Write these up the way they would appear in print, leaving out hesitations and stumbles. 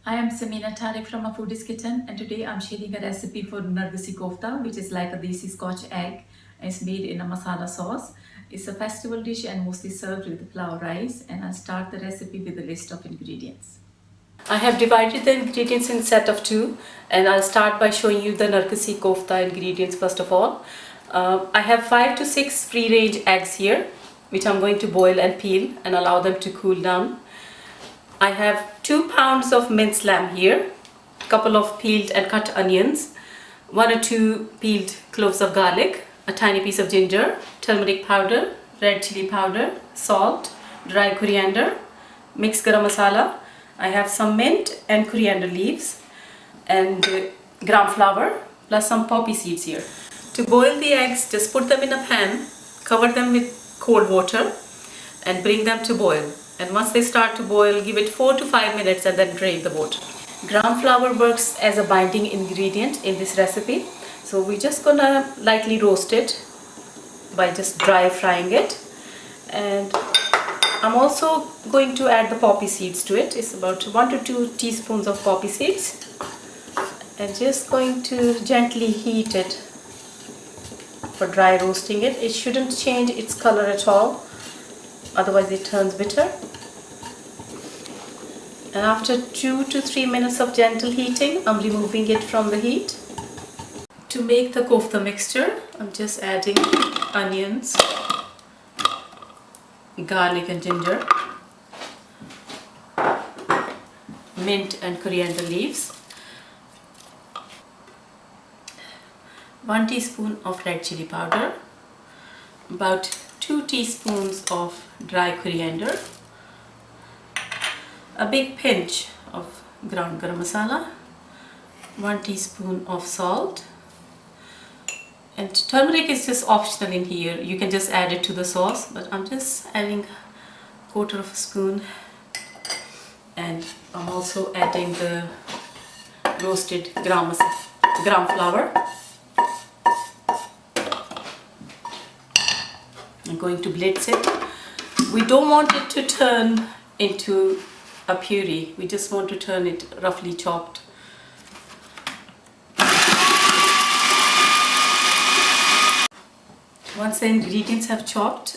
I am Samina Tariq from a foodie's kitchen, and today I'm sharing a recipe for Nargisi Kofta, which is like a desi scotch egg. It's made in a masala sauce. It's a festival dish and mostly served with flour rice, and I'll start the recipe with a list of ingredients. I have divided the ingredients in set of two, and I'll start by showing you the Nargisi Kofta ingredients first of all. I have 5 to 6 free-range eggs here, which I'm going to boil and peel and allow them to cool down. I have 2 pounds of minced lamb here, couple of peeled and cut onions, 1 or 2 peeled cloves of garlic, a tiny piece of ginger, turmeric powder, red chili powder, salt, dry coriander, mixed garam masala. I have some mint and coriander leaves and gram flour plus some poppy seeds here. To boil the eggs, just put them in a pan, cover them with cold water and bring them to boil. And once they start to boil, give it 4 to 5 minutes and then drain the water. Gram flour works as a binding ingredient in this recipe. So we're just gonna lightly roast it by just dry frying it. And I'm also going to add the poppy seeds to it. It's about 1 to 2 teaspoons of poppy seeds. And just going to gently heat it for dry roasting it. It shouldn't change its color at all, otherwise it turns bitter. And after 2 to 3 minutes of gentle heating, I'm removing it from the heat. To make the kofta mixture, I'm just adding onions, garlic and ginger, mint and coriander leaves, 1 teaspoon of red chili powder, about 2 teaspoons of dry coriander, a big pinch of ground garam masala, 1 teaspoon of salt, and turmeric is just optional in here. You can just add it to the sauce, but I'm just adding 1/4 of a spoon, and I'm also adding the roasted gram flour. I'm going to blitz it. We don't want it to turn into a puree. We just want to turn it roughly chopped. Once the ingredients have chopped,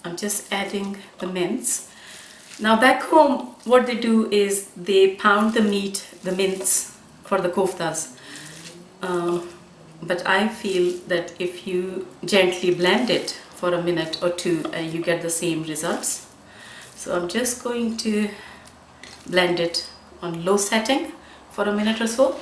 I'm just adding the mince. Now back home, what they do is they pound the meat, the mince, for the koftas. But I feel that if you gently blend it for a minute or two, you get the same results. So I'm just going to blend it on low setting for a minute or so.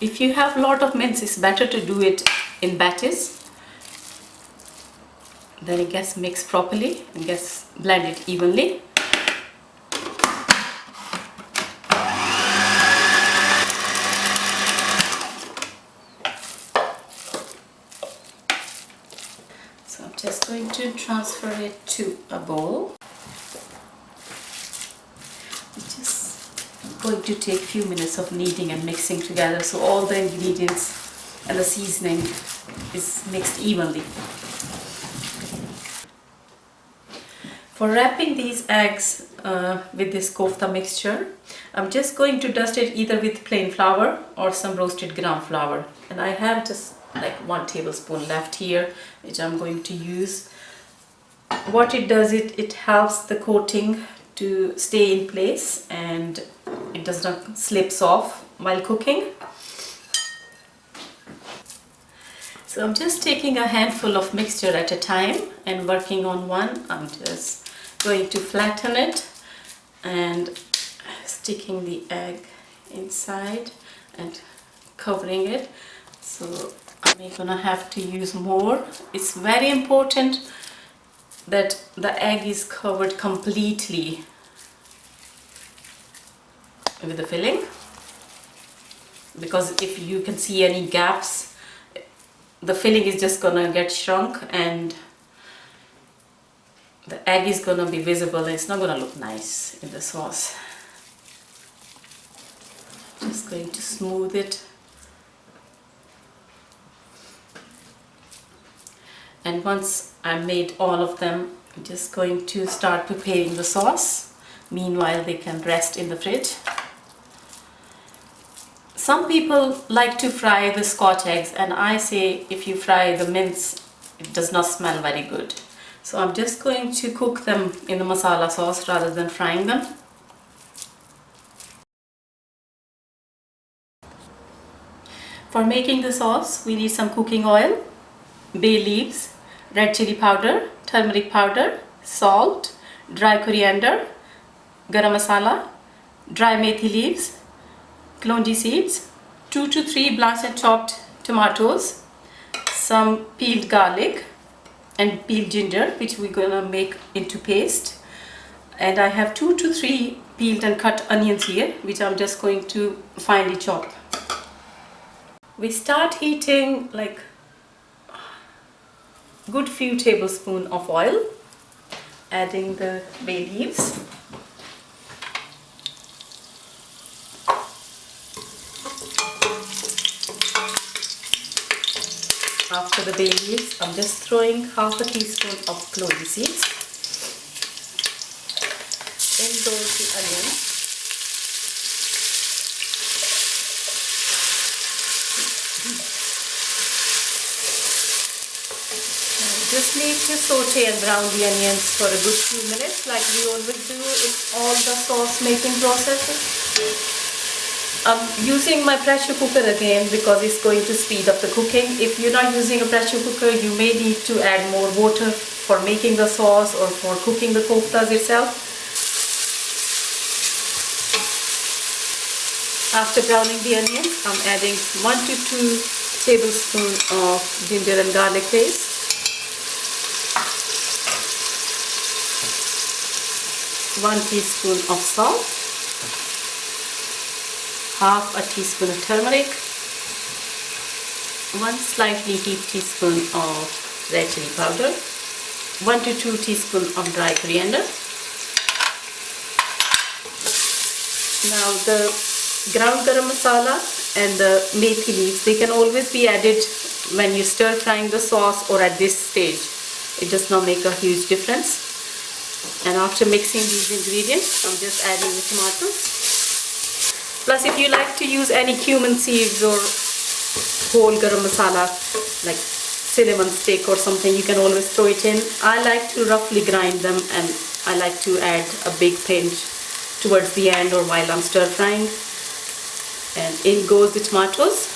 If you have a lot of mince, it's better to do it in batches. Then it gets mixed properly and gets blended evenly. So I'm just going to transfer it to a bowl. It's just going to take a few minutes of kneading and mixing together so all the ingredients and the seasoning is mixed evenly. For wrapping these eggs with this kofta mixture, I'm just going to dust it either with plain flour or some roasted gram flour. And I have just like 1 tablespoon left here, which I'm going to use. What it does, it helps the coating to stay in place and it does not slips off while cooking. So I'm just taking a handful of mixture at a time and working on one. I'm just going to flatten it and sticking the egg inside and covering it. So I'm gonna have to use more. It's very important that the egg is covered completely with the filling, because if you can see any gaps, the filling is just gonna get shrunk and the egg is gonna be visible and it's not gonna look nice in the sauce. Just going to smooth it And once I made all of them, I'm just going to start preparing the sauce. Meanwhile, they can rest in the fridge. Some people like to fry the Scotch eggs, and I say if you fry the mince, it does not smell very good. So I'm just going to cook them in the masala sauce rather than frying them. For making the sauce, we need some cooking oil, bay leaves, red chili powder, turmeric powder, salt, dry coriander, garam masala, dry methi leaves, kalonji seeds, 2 to 3 blanched and chopped tomatoes, some peeled garlic and peeled ginger, which we're gonna make into paste. And I have 2 to 3 peeled and cut onions here, which I'm just going to finely chop. We start heating like good few tablespoons of oil, adding the bay leaves. After the bay leaves, I'm just throwing half a teaspoon of kalonji seeds. In goes the onions. Just need to saute and brown the onions for a good few minutes, like we always do in all the sauce making processes. I'm using my pressure cooker again because it's going to speed up the cooking. If you're not using a pressure cooker, you may need to add more water for making the sauce or for cooking the koftas itself. After browning the onions, I'm adding 1 to 2 tablespoons of ginger and garlic paste. 1 teaspoon of salt, half a teaspoon of turmeric, 1 slightly heaped teaspoon of red chili powder, 1 to 2 teaspoons of dry coriander. Now the ground garam masala and the methi leaves, they can always be added when you stir frying the sauce or at this stage. It does not make a huge difference. And after mixing these ingredients, I'm just adding the tomatoes. Plus, if you like to use any cumin seeds or whole garam masala, like cinnamon stick or something, you can always throw it in. I like to roughly grind them, and I like to add a big pinch towards the end or while I'm stir frying. And in goes the tomatoes.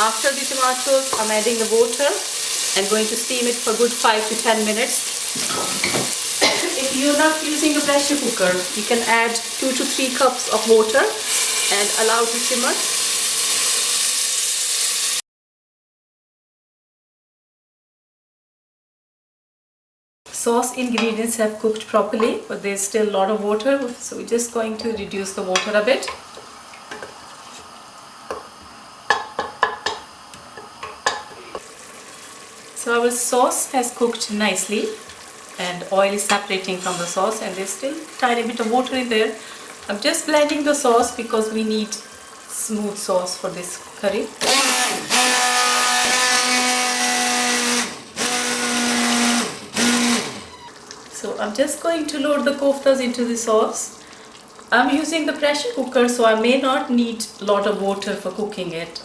After the tomatoes, I'm adding the water and going to steam it for good 5 to 10 minutes. If you're not using a pressure cooker, you can add 2 to 3 cups of water and allow to simmer. Sauce ingredients have cooked properly, but there's still a lot of water, so we're just going to reduce the water a bit. So our sauce has cooked nicely and oil is separating from the sauce, and there's still a tiny bit of water in there. I'm just blending the sauce because we need smooth sauce for this curry. So I'm just going to load the koftas into the sauce. I'm using the pressure cooker, so I may not need a lot of water for cooking it.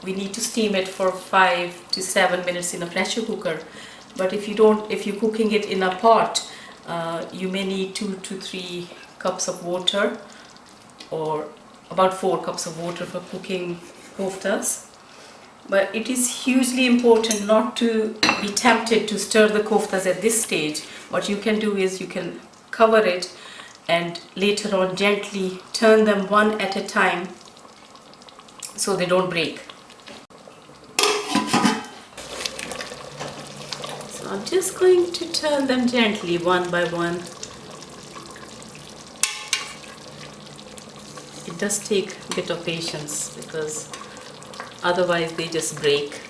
We need to steam it for 5 to 7 minutes in a pressure cooker. But if you're cooking it in a pot, you may need 2 to 3 cups of water, or about 4 cups of water for cooking koftas. But it is hugely important not to be tempted to stir the koftas at this stage. What you can do is you can cover it and later on gently turn them one at a time so they don't break. So I'm just going to turn them gently one by one. It does take a bit of patience because otherwise they just break.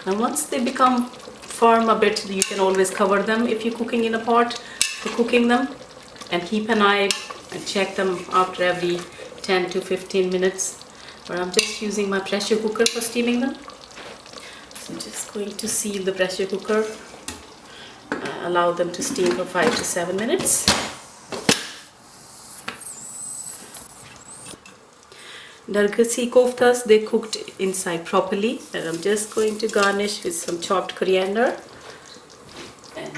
And once they become firm a bit, you can always cover them if you're cooking in a pot for cooking them. and keep an eye and check them after every 10 to 15 minutes. But I'm just using my pressure cooker for steaming them. So I'm just going to seal the pressure cooker, allow them to steam for 5 to 7 minutes. Nargisi koftas, they cooked inside properly, and I'm just going to garnish with some chopped coriander and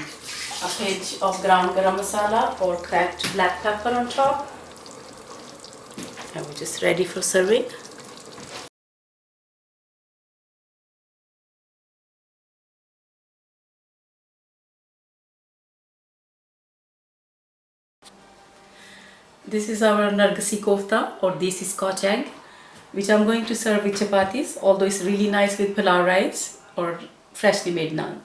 a pinch of ground garam masala or cracked black pepper on top, and we're just ready for serving. This is our Nargisi Kofta or desi Scotch egg, which I'm going to serve with chapatis, although it's really nice with pulao rice or freshly made naan.